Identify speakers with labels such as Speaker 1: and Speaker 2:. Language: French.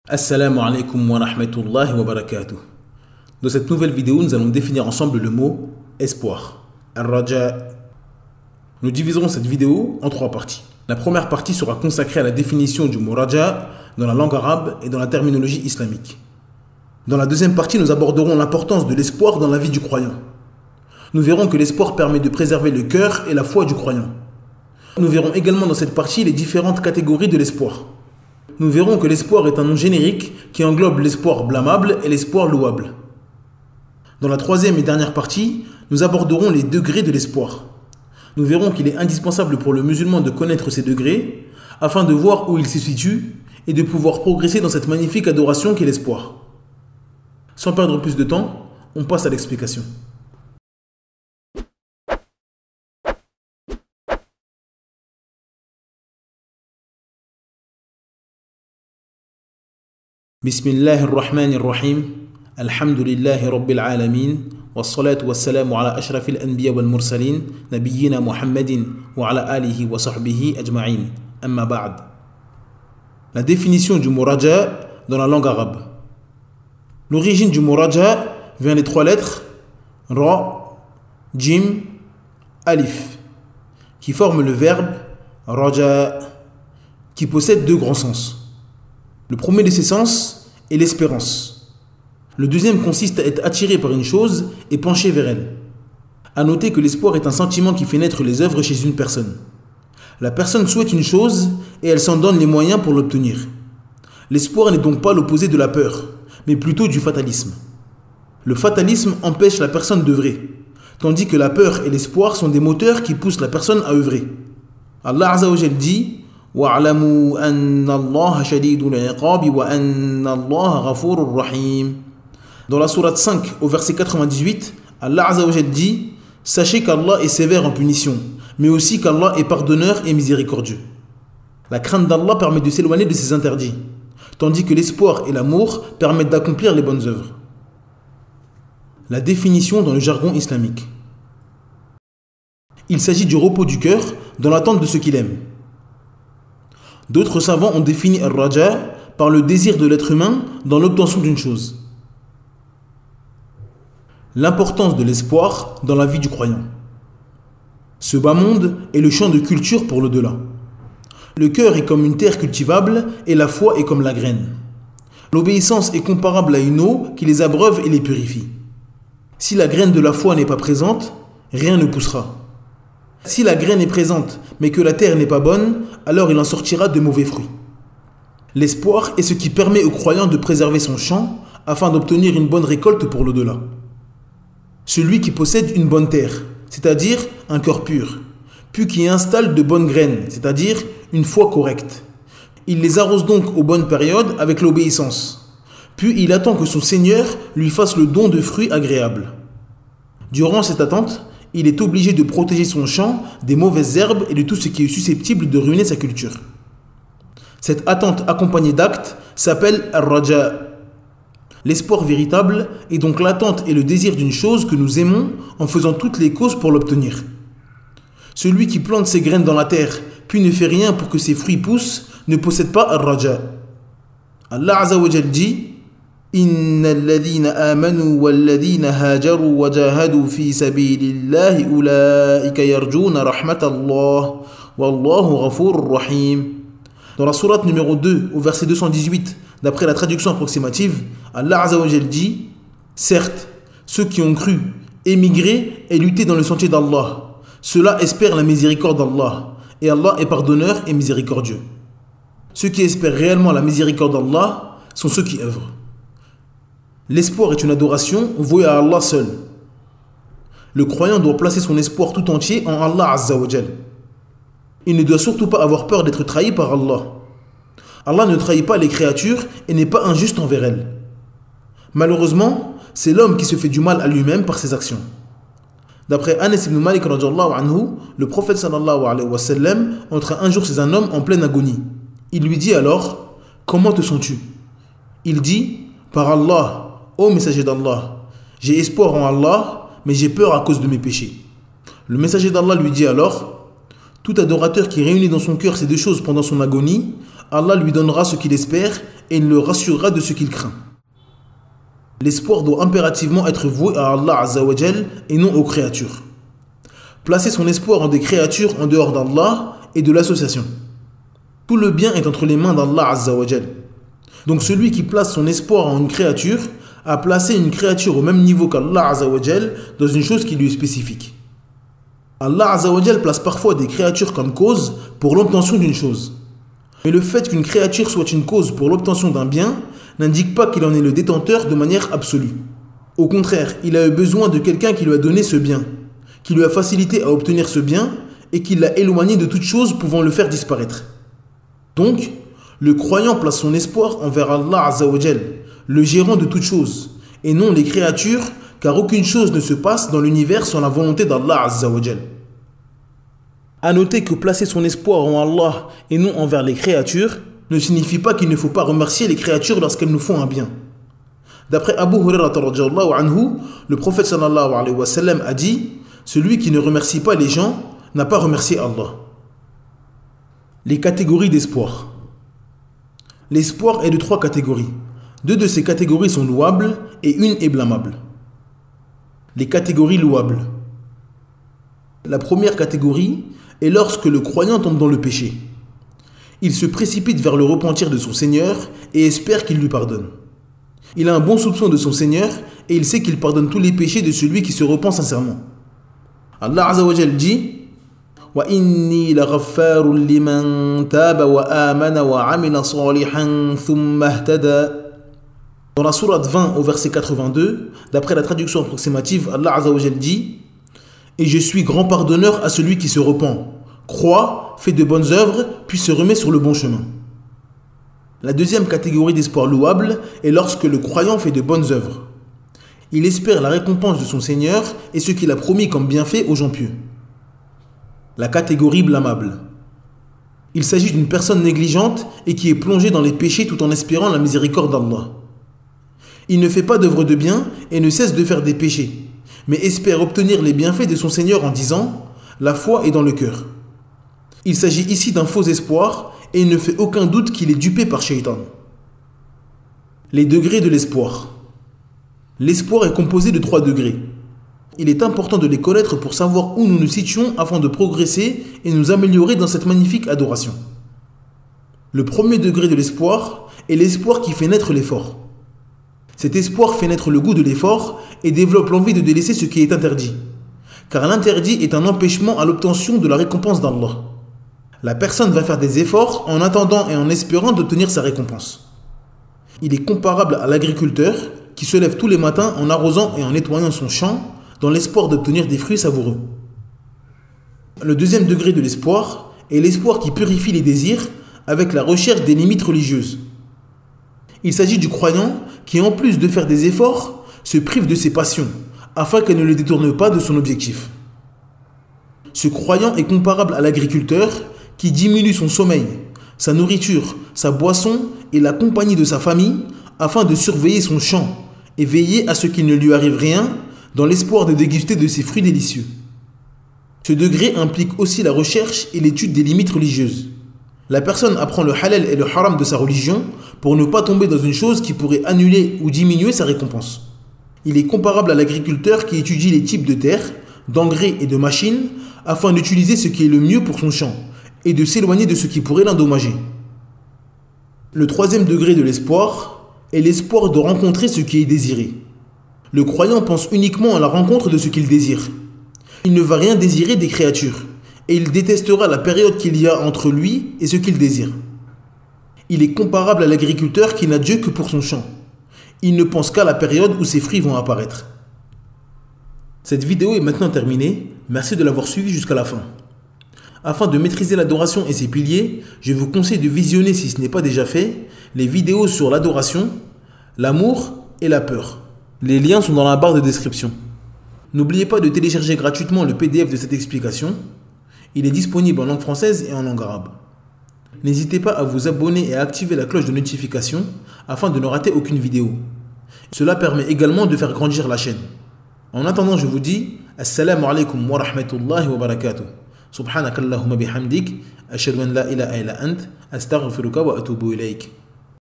Speaker 1: Assalamu alaikum wa rahmatullahi wa barakatuh. Dans cette nouvelle vidéo, nous allons définir ensemble le mot espoir. Ar-Raja. Nous diviserons cette vidéo en trois parties. La première partie sera consacrée à la définition du mot Raja dans la langue arabe et dans la terminologie islamique. Dans la deuxième partie, nous aborderons l'importance de l'espoir dans la vie du croyant. Nous verrons que l'espoir permet de préserver le cœur et la foi du croyant. Nous verrons également dans cette partie les différentes catégories de l'espoir. Nous verrons que l'espoir est un nom générique qui englobe l'espoir blâmable et l'espoir louable. Dans la troisième et dernière partie, nous aborderons les degrés de l'espoir. Nous verrons qu'il est indispensable pour le musulman de connaître ces degrés afin de voir où il se situe et de pouvoir progresser dans cette magnifique adoration qu'est l'espoir. Sans perdre plus de temps, on passe à l'explication. Bismillahirrahmanirrahim. Alhamdulillahi rabbil alamin. Wassalatu wassalamu ala ashrafil anbiya wal mursalin. Nabiyyina Muhammadin wa ala alihi wa sahbihi ajma'in. Amma ba'd. La définition du mot Raja dans la langue arabe. L'origine du mot Raja vient des trois lettres Ra, Jim, Alif, qui forment le verbe Raja, qui possède deux grands sens. Le premier de ces sens est l'espérance. Le deuxième consiste à être attiré par une chose et penché vers elle. À noter que l'espoir est un sentiment qui fait naître les œuvres chez une personne. La personne souhaite une chose et elle s'en donne les moyens pour l'obtenir. L'espoir n'est donc pas l'opposé de la peur, mais plutôt du fatalisme. Le fatalisme empêche la personne d'œuvrer, tandis que la peur et l'espoir sont des moteurs qui poussent la personne à œuvrer. Allah Azza wa Jal dit وَاعْلَمُوا أَنَّ اللَّهَ شَدِيدُ الْعِقَابِ وَأَنَّ اللَّهَ غَفُورٌ رَحِيمٌ. Dans la sourate 5, au verset 98, Allah Azza wa Jal dit « Sachez qu'Allah est sévère en punition, mais aussi qu'Allah est pardonneur et miséricordieux. » La crainte d'Allah permet de s'éloigner de ses interdits, tandis que l'espoir et l'amour permettent d'accomplir les bonnes œuvres. La définition dans le jargon islamique. Il s'agit du repos du cœur dans l'attente de ce qu'il aime. D'autres savants ont défini Ar-Raja par le désir de l'être humain dans l'obtention d'une chose. L'importance de l'espoir dans la vie du croyant. Ce bas monde est le champ de culture pour l'au-delà. Le cœur est comme une terre cultivable et la foi est comme la graine. L'obéissance est comparable à une eau qui les abreuve et les purifie. Si la graine de la foi n'est pas présente, rien ne poussera. Si la graine est présente, mais que la terre n'est pas bonne, alors il en sortira de mauvais fruits. L'espoir est ce qui permet au croyant de préserver son champ afin d'obtenir une bonne récolte pour l'au-delà. Celui qui possède une bonne terre, c'est-à-dire un cœur pur, puis qui installe de bonnes graines, c'est-à-dire une foi correcte. Il les arrose donc aux bonnes périodes avec l'obéissance, puis il attend que son Seigneur lui fasse le don de fruits agréables. Durant cette attente, il est obligé de protéger son champ des mauvaises herbes et de tout ce qui est susceptible de ruiner sa culture. Cette attente accompagnée d'actes s'appelle Ar-Raja. L'espoir véritable est donc l'attente et le désir d'une chose que nous aimons en faisant toutes les causes pour l'obtenir. Celui qui plante ses graines dans la terre puis ne fait rien pour que ses fruits poussent ne possède pas Ar-Raja. Allah Azza wa Jal dit إن الذين آمنوا والذين هاجروا وجاهدوا في سبيل الله أولئك يرجون رحمة الله والله غفور رحيم. Dans la sourate numéro 2 au verset 218, d'après la traduction approximative, Allah Azza wa Jal dit certes, ceux qui ont cru, émigré et lutté dans le sentier d'Allah, ceux-là espèrent la miséricorde d'Allah et Allah est pardonneur et miséricordieux. Ceux qui espèrent réellement la miséricorde d'Allah sont ceux qui œuvrent. L'espoir est une adoration vouée à Allah seul. Le croyant doit placer son espoir tout entier en Allah Azza wa Jal. Il ne doit surtout pas avoir peur d'être trahi par Allah. Allah ne trahit pas les créatures et n'est pas injuste envers elles. Malheureusement, c'est l'homme qui se fait du mal à lui-même par ses actions. D'après Anas ibn Malik radhiyallahu anhu, le prophète sallallahu alayhi wa sallam entra un jour chez un homme en pleine agonie. Il lui dit alors « Comment te sens-tu » Il dit « Par Allah, ô messager d'Allah, j'ai espoir en Allah, mais j'ai peur à cause de mes péchés. » Le messager d'Allah lui dit alors « Tout adorateur qui réunit dans son cœur ces deux choses pendant son agonie Allah lui donnera ce qu'il espère et il le rassurera de ce qu'il craint. L'espoir doit impérativement être voué à Allah Azza wa Jal et non aux créatures. Placer son espoir en des créatures en dehors d'Allah et de l'association. Tout le bien est entre les mains d'Allah Azza wa Jal. Donc celui qui place son espoir en une créature a placé une créature au même niveau qu'Allah Azza wa Jal dans une chose qui lui est spécifique. Allah Azza wa Jal place parfois des créatures comme cause pour l'obtention d'une chose. Mais le fait qu'une créature soit une cause pour l'obtention d'un bien n'indique pas qu'il en est le détenteur de manière absolue. Au contraire, il a eu besoin de quelqu'un qui lui a donné ce bien, qui lui a facilité à obtenir ce bien et qui l'a éloigné de toute chose pouvant le faire disparaître. Donc, le croyant place son espoir envers Allah Azza wa Jal, le gérant de toute chose, et non les créatures, car aucune chose ne se passe dans l'univers sans la volonté d'Allah Azza wa Jal. A noter que placer son espoir en Allah et non envers les créatures ne signifie pas qu'il ne faut pas remercier les créatures lorsqu'elles nous font un bien. D'après Abu Hurairah radhiyallahu anhu, le prophète sallallahu alayhi wa sallam a dit « Celui qui ne remercie pas les gens n'a pas remercié Allah ». Les catégories d'espoir. L'espoir est de 3 catégories. 2 de ces catégories sont louables et une est blâmable. Les catégories louables. La première catégorie est lorsque le croyant tombe dans le péché. Il se précipite vers le repentir de son Seigneur et espère qu'il lui pardonne. Il a un bon soupçon de son Seigneur et il sait qu'il pardonne tous les péchés de celui qui se repent sincèrement. Allah Azza wa Jal dit « Wa inni laghaffarun liman taba wa amana wa amila salihan thumma ihtada » Dans la sourate 20 au verset 82, d'après la traduction approximative, Allah Azza wa Jal dit « Et je suis grand pardonneur à celui qui se repent, croit, fait de bonnes œuvres, puis se remet sur le bon chemin. » La deuxième catégorie d'espoir louable est lorsque le croyant fait de bonnes œuvres. Il espère la récompense de son Seigneur et ce qu'il a promis comme bienfait aux gens pieux. La catégorie blâmable. Il s'agit d'une personne négligente et qui est plongée dans les péchés tout en espérant la miséricorde d'Allah. Il ne fait pas d'œuvre de bien et ne cesse de faire des péchés, mais espère obtenir les bienfaits de son Seigneur en disant « La foi est dans le cœur ». Il s'agit ici d'un faux espoir et il ne fait aucun doute qu'il est dupé par Shaitan. Les degrés de l'espoir. L'espoir est composé de 3 degrés. Il est important de les connaître pour savoir où nous nous situons afin de progresser et nous améliorer dans cette magnifique adoration. Le premier degré de l'espoir est l'espoir qui fait naître l'effort. Cet espoir fait naître le goût de l'effort et développe l'envie de délaisser ce qui est interdit. Car l'interdit est un empêchement à l'obtention de la récompense d'Allah. La personne va faire des efforts en attendant et en espérant d'obtenir sa récompense. Il est comparable à l'agriculteur qui se lève tous les matins en arrosant et en nettoyant son champ dans l'espoir d'obtenir des fruits savoureux. Le deuxième degré de l'espoir est l'espoir qui purifie les désirs avec la recherche des limites religieuses. Il s'agit du croyant qui, en plus de faire des efforts, se prive de ses passions afin qu'elles ne le détournent pas de son objectif. Ce croyant est comparable à l'agriculteur qui diminue son sommeil, sa nourriture, sa boisson et la compagnie de sa famille afin de surveiller son champ et veiller à ce qu'il ne lui arrive rien dans l'espoir de déguster de ses fruits délicieux. Ce degré implique aussi la recherche et l'étude des limites religieuses. La personne apprend le halal et le haram de sa religion pour ne pas tomber dans une chose qui pourrait annuler ou diminuer sa récompense. Il est comparable à l'agriculteur qui étudie les types de terre, d'engrais et de machines afin d'utiliser ce qui est le mieux pour son champ et de s'éloigner de ce qui pourrait l'endommager. Le troisième degré de l'espoir est l'espoir de rencontrer ce qui est désiré. Le croyant pense uniquement à la rencontre de ce qu'il désire. Il ne va rien désirer des créatures et il détestera la période qu'il y a entre lui et ce qu'il désire. Il est comparable à l'agriculteur qui n'a Dieu que pour son champ. Il ne pense qu'à la période où ses fruits vont apparaître. Cette vidéo est maintenant terminée. Merci de l'avoir suivi jusqu'à la fin. Afin de maîtriser l'adoration et ses piliers, je vous conseille de visionner, si ce n'est pas déjà fait, les vidéos sur l'adoration, l'amour et la peur. Les liens sont dans la barre de description. N'oubliez pas de télécharger gratuitement le PDF de cette explication. Il est disponible en langue française et en langue arabe. N'hésitez pas à vous abonner et à activer la cloche de notification afin de ne rater aucune vidéo. Cela permet également de faire grandir la chaîne. En attendant, je vous dis Assalamu alaikum wa rahmatullahi wa barakatuh. Subhanakallahumma bihamdik. Ashhadu an la ilaha illa ant. Astaghfiruka wa atubu ilayk.